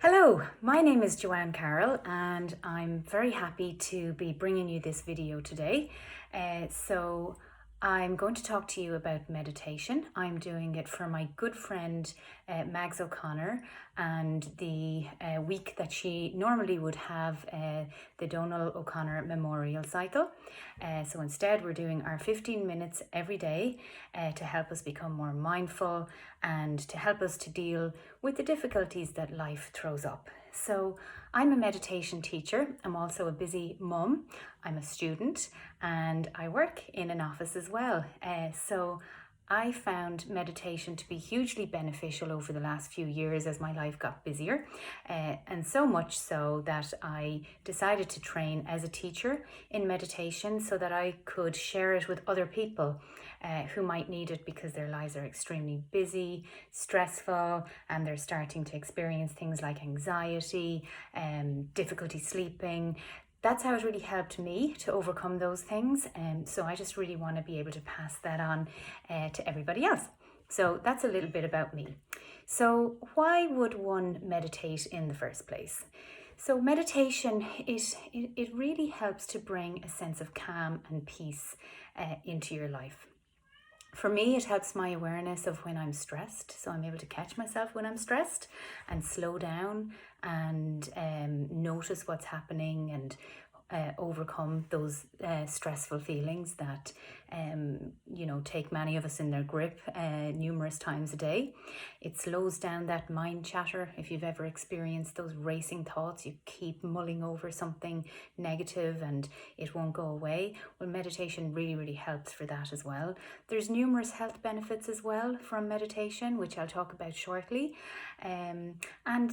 Hello, my name is Joanne Carroll and I'm very happy to be bringing you this video today. I'm going to talk to you about meditation. I'm doing it for my good friend Mags O'Connor, and the week that she normally would have the Donal O'Connor Memorial Cycle. So instead we're doing our 15 minutes every day to help us become more mindful and to help us to deal with the difficulties that life throws up. So I'm a meditation teacher. I'm also a busy mum. I'm a student and I work in an office as well. So I found meditation to be hugely beneficial over the last few years as my life got busier, and so much so that I decided to train as a teacher in meditation so that I could share it with other people who might need it because their lives are extremely busy, stressful, and they're starting to experience things like anxiety, difficulty sleeping. That's how it really helped me to overcome those things. So I just really want to be able to pass that on to everybody else. So that's a little bit about me. So why would one meditate in the first place? So meditation, it really helps to bring a sense of calm and peace into your life. For me, it helps my awareness of when I'm stressed, so I'm able to catch myself when I'm stressed and slow down and notice what's happening and overcome those stressful feelings that take many of us in their grip numerous times a day. It slows down that mind chatter. If you've ever experienced those racing thoughts, you keep mulling over something negative and it won't go away. Well, meditation really helps for that as well. There's numerous health benefits as well from meditation, which I'll talk about shortly. And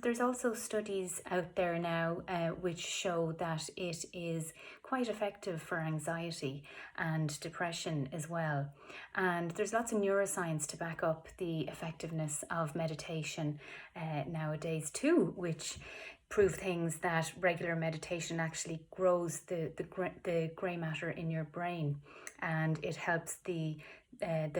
there's also studies out there now which show that it is quite effective for anxiety and depression as well. And there's lots of neuroscience to back up the effectiveness of meditation nowadays too, which prove things that regular meditation actually grows the grey matter in your brain, and it helps the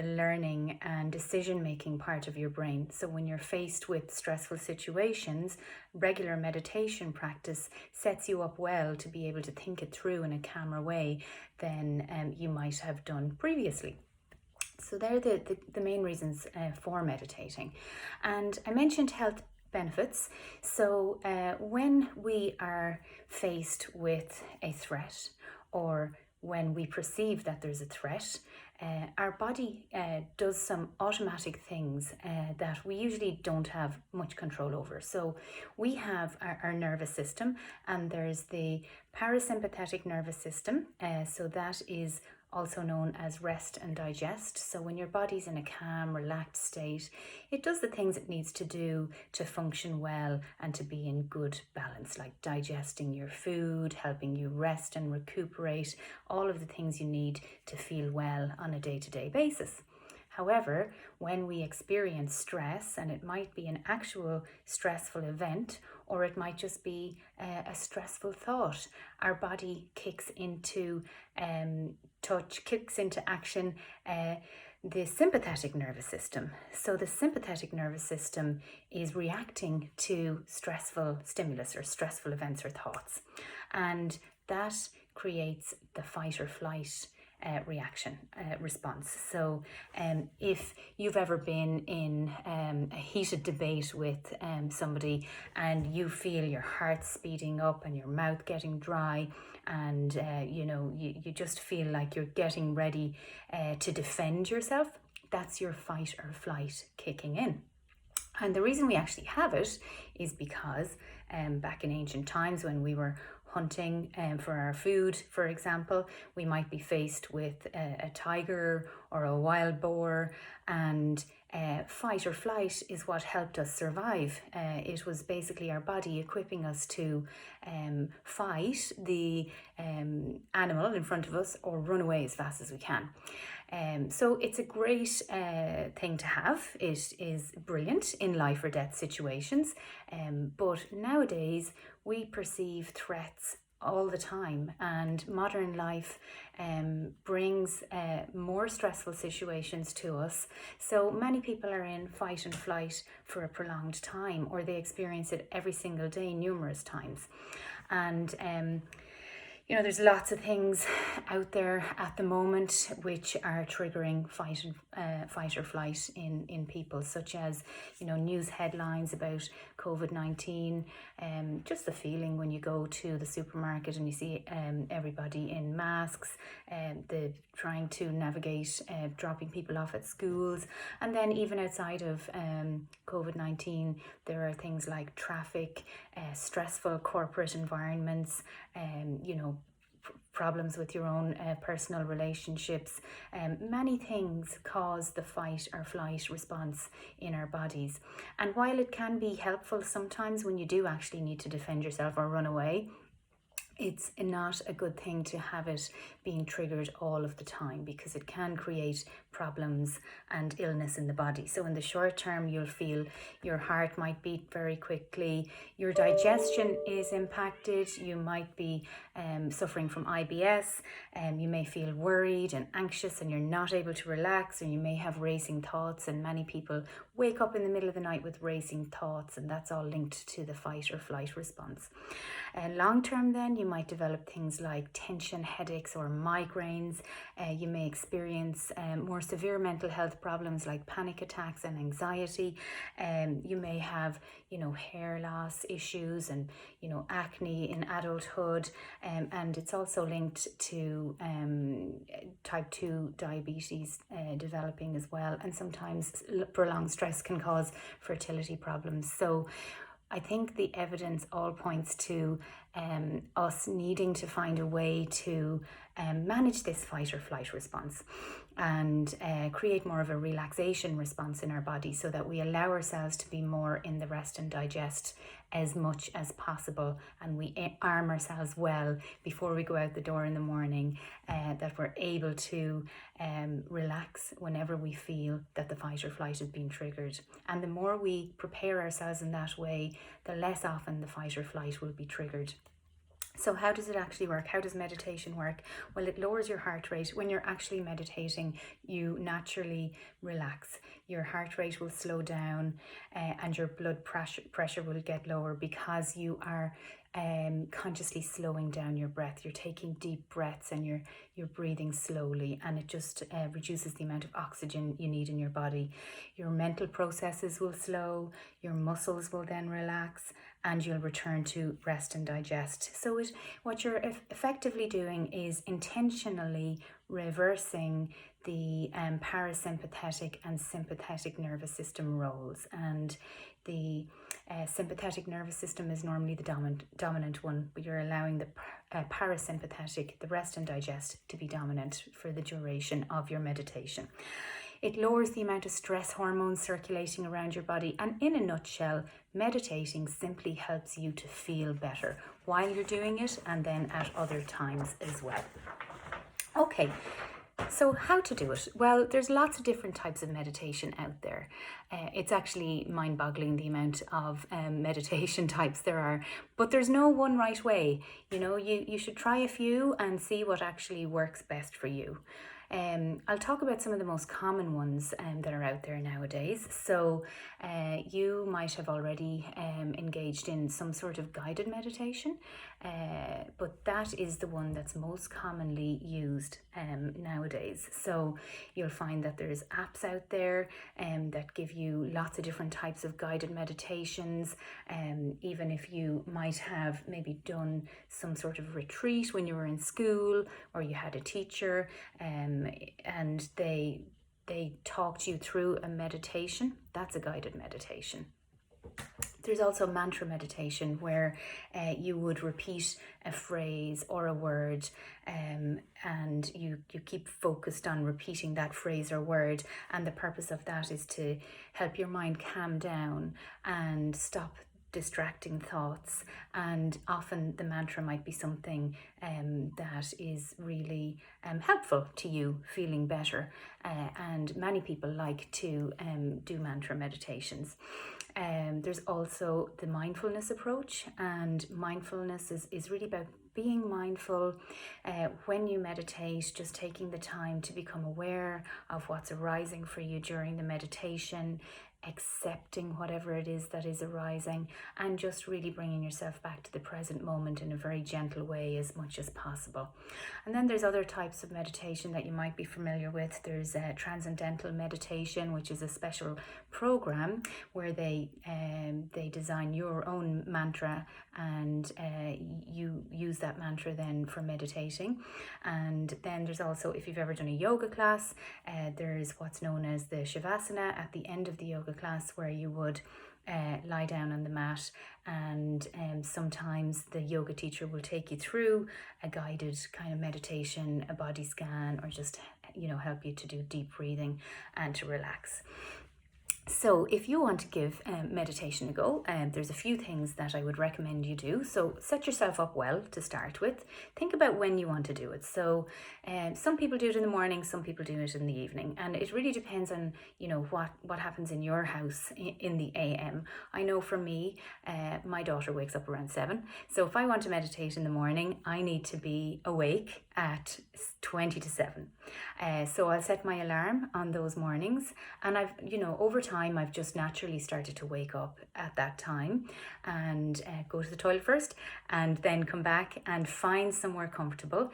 learning and decision-making part of your brain. So when you're faced with stressful situations, regular meditation practice sets you up well to be able to think it through in a calmer way than you might have done previously. So they're the main reasons for meditating. And I mentioned health benefits. So when we are faced with a threat, or when we perceive that there's a threat, our body does some automatic things that we usually don't have much control over. So we have our nervous system, and there's the parasympathetic nervous system. So that is also known as rest and digest. So when your body's in a calm, relaxed state, it does the things it needs to do to function well and to be in good balance, like digesting your food, helping you rest and recuperate, all of the things you need to feel well on a day-to-day basis. However, when we experience stress, and it might be an actual stressful event, or it might just be a stressful thought, our body kicks into action the sympathetic nervous system. So the sympathetic nervous system is reacting to stressful stimulus or stressful events or thoughts, and that creates the fight or flight response. So if you've ever been in a heated debate with somebody, and you feel your heart speeding up and your mouth getting dry, and you just feel like you're getting ready to defend yourself, that's your fight or flight kicking in. And the reason we actually have it is because back in ancient times, when we were hunting for our food, for example, we might be faced with a tiger or a wild boar, and fight or flight is what helped us survive. It was basically our body equipping us to fight the animal in front of us or run away as fast as we can. So it's a great thing to have. It is brilliant in life or death situations, but nowadays we perceive threats all the time, and modern life brings more stressful situations to us. So many people are in fight and flight for a prolonged time, or they experience it every single day numerous times. And there's lots of things out there at the moment which are triggering fight or flight in people, such as news headlines about COVID-19, just the feeling when you go to the supermarket and you see everybody in masks, the trying to navigate dropping people off at schools, and then even outside of COVID-19, there are things like traffic, stressful corporate environments, problems with your own personal relationships. Many things cause the fight or flight response in our bodies. And while it can be helpful sometimes when you do actually need to defend yourself or run away, it's not a good thing to have it being triggered all of the time, because it can create problems and illness in the body. So in the short term, you'll feel your heart might beat very quickly, your digestion is impacted, you might be suffering from IBS, you may feel worried and anxious and you're not able to relax, and you may have racing thoughts, and many people wake up in the middle of the night with racing thoughts, and that's all linked to the fight or flight response. Long term then, you might develop things like tension headaches or migraines. You may experience more severe mental health problems like panic attacks and anxiety. You may have hair loss issues and acne in adulthood, and it's also linked to type 2 diabetes developing as well, and sometimes prolonged stress can cause fertility problems. So I think the evidence all points to us needing to find a way to manage this fight or flight response, and create more of a relaxation response in our body, so that we allow ourselves to be more in the rest and digest as much as possible, and we arm ourselves well before we go out the door in the morning, that we're able to relax whenever we feel that the fight or flight is being triggered. And the more we prepare ourselves in that way, the less often the fight or flight will be triggered. So how does it actually work? How does meditation work? Well, it lowers your heart rate. When you're actually meditating, you naturally relax. Your heart rate will slow down, and your blood pressure will get lower, because you are consciously slowing down your breath. You're taking deep breaths and you're breathing slowly, and it just reduces the amount of oxygen you need in your body. Your mental processes will slow, your muscles will then relax, and you'll return to rest and digest. So what you're effectively doing is intentionally reversing the parasympathetic and sympathetic nervous system roles. And the sympathetic nervous system is normally the dominant one, but you're allowing the parasympathetic, the rest and digest, to be dominant for the duration of your meditation. It lowers the amount of stress hormones circulating around your body, and in a nutshell, meditating simply helps you to feel better while you're doing it, and then at other times as well. Okay, so how to do it? Well, there's lots of different types of meditation out there. It's actually mind-boggling the amount of meditation types there are, but there's no one right way. You should try a few and see what actually works best for you. I'll talk about some of the most common ones that are out there nowadays. So you might have already engaged in some sort of guided meditation, but that is the one that's most commonly used nowadays. So you'll find that there's apps out there that give you lots of different types of guided meditations. Even if you might have maybe done some sort of retreat when you were in school, or you had a teacher, and they talked you through a meditation, that's a guided meditation. There's also mantra meditation, where you would repeat a phrase or a word, and you keep focused on repeating that phrase or word, and the purpose of that is to help your mind calm down and stop distracting thoughts. And often the mantra might be something that is really helpful to you feeling better, and many people like to do mantra meditations. There's also the mindfulness approach, and mindfulness is really about being mindful when you meditate, just taking the time to become aware of what's arising for you during the meditation, accepting whatever it is that is arising, and just really bringing yourself back to the present moment in a very gentle way as much as possible. And then there's other types of meditation that you might be familiar with. There's transcendental meditation, which is a special program where they design your own mantra, and you use that mantra then for meditating. And then there's also, if you've ever done a yoga class, there's what's known as the shavasana at the end of the yoga class, where you would lie down on the mat, and sometimes the yoga teacher will take you through a guided kind of meditation, a body scan, or just help you to do deep breathing and to relax. So if you want to give meditation a go, there's a few things that I would recommend you do. So set yourself up well to start with. Think about when you want to do it. So some people do it in the morning, some people do it in the evening, and it really depends on what happens in your house in the AM. I know for me, my daughter wakes up around 7, so if I want to meditate in the morning, I need to be awake at 20 to 7. So I'll set my alarm on those mornings, and I've over time I've just naturally started to wake up at that time and go to the toilet first, and then come back and find somewhere comfortable.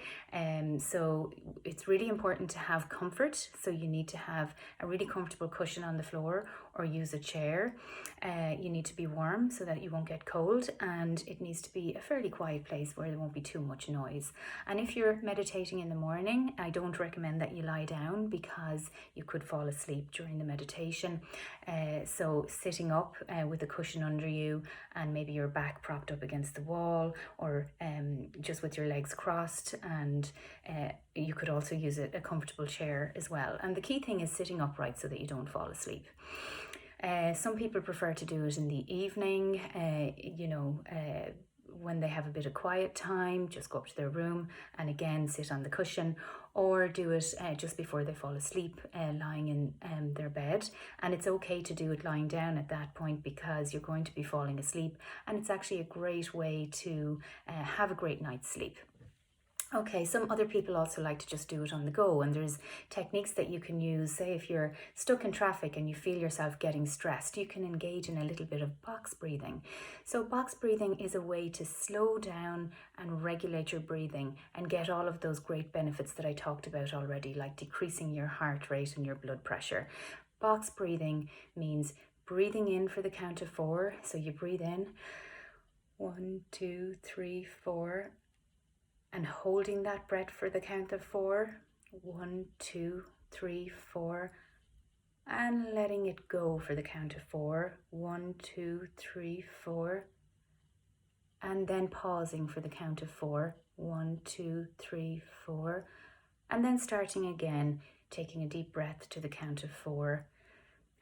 So it's really important to have comfort. So you need to have a really comfortable cushion on the floor, or use a chair. You need to be warm so that you won't get cold, and it needs to be a fairly quiet place where there won't be too much noise. And if you're meditating in the morning, I don't recommend that you lie down, because you could fall asleep during the meditation. So sitting up with a cushion under you, and maybe your back propped up against the wall, or just with your legs crossed, and you could also use a comfortable chair as well. And the key thing is sitting upright so that you don't fall asleep. Some people prefer to do it in the evening, when they have a bit of quiet time, just go up to their room and again sit on the cushion, or do it just before they fall asleep, lying in their bed. And it's okay to do it lying down at that point, because you're going to be falling asleep, and it's actually a great way to have a great night's sleep. Okay, some other people also like to just do it on the go, and there's techniques that you can use. Say if you're stuck in traffic and you feel yourself getting stressed, you can engage in a little bit of box breathing. So box breathing is a way to slow down and regulate your breathing and get all of those great benefits that I talked about already, like decreasing your heart rate and your blood pressure. Box breathing means breathing in for the count of 4. So you breathe in, 1, 2, 3, 4, and holding that breath for the count of 4, 1, 2, 3, 4, and letting it go for the count of 4, 1, 2, 3, 4, and then pausing for the count of 4, 1, 2, 3, 4, and then starting again, taking a deep breath to the count of 4,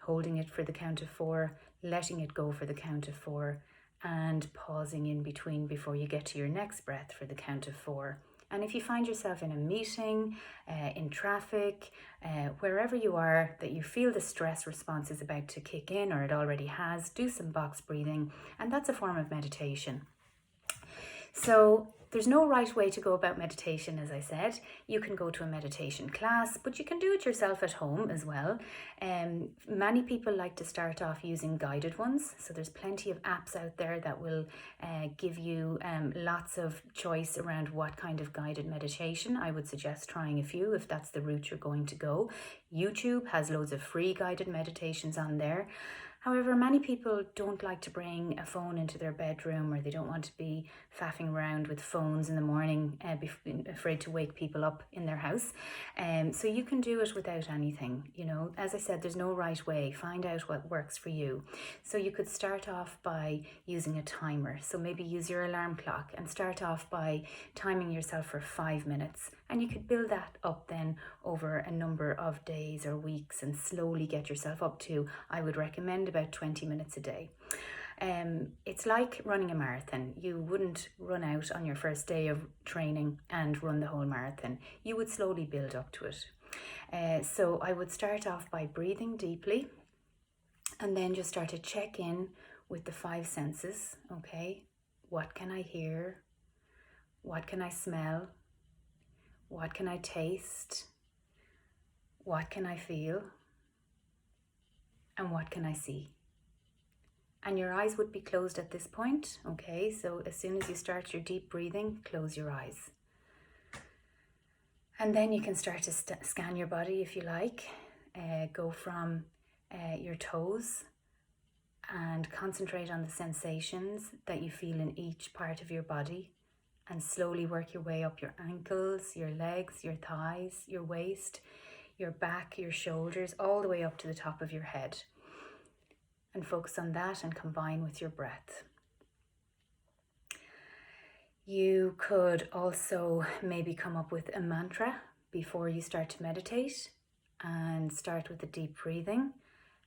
holding it for the count of 4, letting it go for the count of 4, and pausing in between before you get to your next breath for the count of 4. And if you find yourself in a meeting, in traffic, wherever you are, that you feel the stress response is about to kick in, or it already has, do some box breathing, and that's a form of meditation. So there's no right way to go about meditation, as I said. You can go to a meditation class, but you can do it yourself at home as well. Many people like to start off using guided ones. So there's plenty of apps out there that will give you lots of choice around what kind of guided meditation. I would suggest trying a few if that's the route you're going to go. YouTube has loads of free guided meditations on there. However, many people don't like to bring a phone into their bedroom, or they don't want to be faffing around with phones in the morning, afraid to wake people up in their house. So you can do it without anything. As I said, there's no right way. Find out what works for you. So you could start off by using a timer. So maybe use your alarm clock and start off by timing yourself for 5 minutes. And you could build that up then over a number of days or weeks, and slowly get yourself up to, I would recommend, about 20 minutes a day. It's like running a marathon. You wouldn't run out on your first day of training and run the whole marathon. You would slowly build up to it. So I would start off by breathing deeply, and then just start to check in with the 5 senses. Okay, what can I hear? What can I smell? What can I taste? What can I feel? And what can I see? And your eyes would be closed at this point, okay? So as soon as you start your deep breathing, close your eyes. And then you can start to scan your body if you like. Go from your toes and concentrate on the sensations that you feel in each part of your body, and slowly work your way up your ankles, your legs, your thighs, your waist, your back, your shoulders, all the way up to the top of your head. And focus on that and combine with your breath. You could also maybe come up with a mantra before you start to meditate, and start with the deep breathing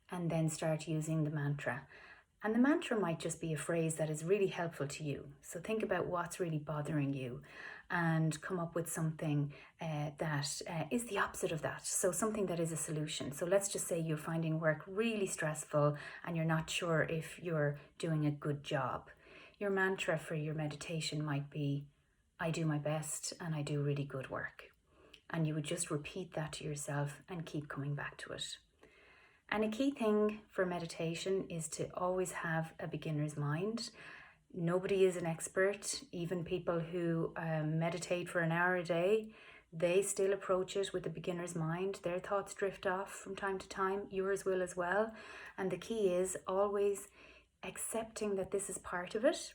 and then start using the mantra. And the mantra might just be a phrase that is really helpful to you. So think about what's really bothering you and come up with something that is the opposite of that. So something that is a solution. So let's just say you're finding work really stressful and you're not sure if you're doing a good job. Your mantra for your meditation might be, I do my best and I do really good work. And you would just repeat that to yourself and keep coming back to it. And a key thing for meditation is to always have a beginner's mind. Nobody is an expert. Even people who meditate for an hour a day, they still approach it with a beginner's mind. Their thoughts drift off from time to time. Yours will as well. And the key is always accepting that this is part of it.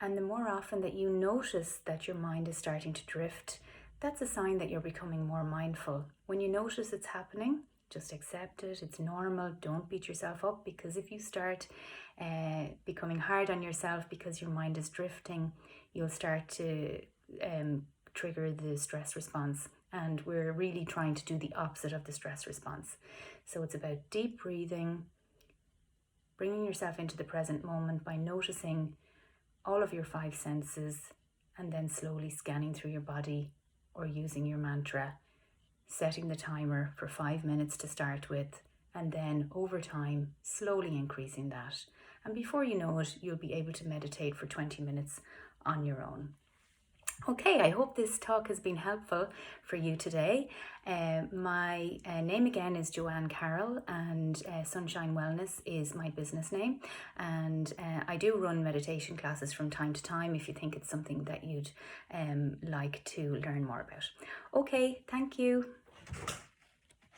And the more often that you notice that your mind is starting to drift, that's a sign that you're becoming more mindful. When you notice it's happening, just accept it. It's normal. Don't beat yourself up, because if you start becoming hard on yourself because your mind is drifting, you'll start to trigger the stress response. And we're really trying to do the opposite of the stress response. So it's about deep breathing, bringing yourself into the present moment by noticing all of your 5 senses, and then slowly scanning through your body or using your mantra, setting the timer for 5 minutes to start with, and then over time, slowly increasing that. And before you know it, you'll be able to meditate for 20 minutes on your own. Okay, I hope this talk has been helpful for you today. My name again is Joanne Carroll, and Sunshine Wellness is my business name. And I do run meditation classes from time to time if you think it's something that you'd like to learn more about. Okay, thank you.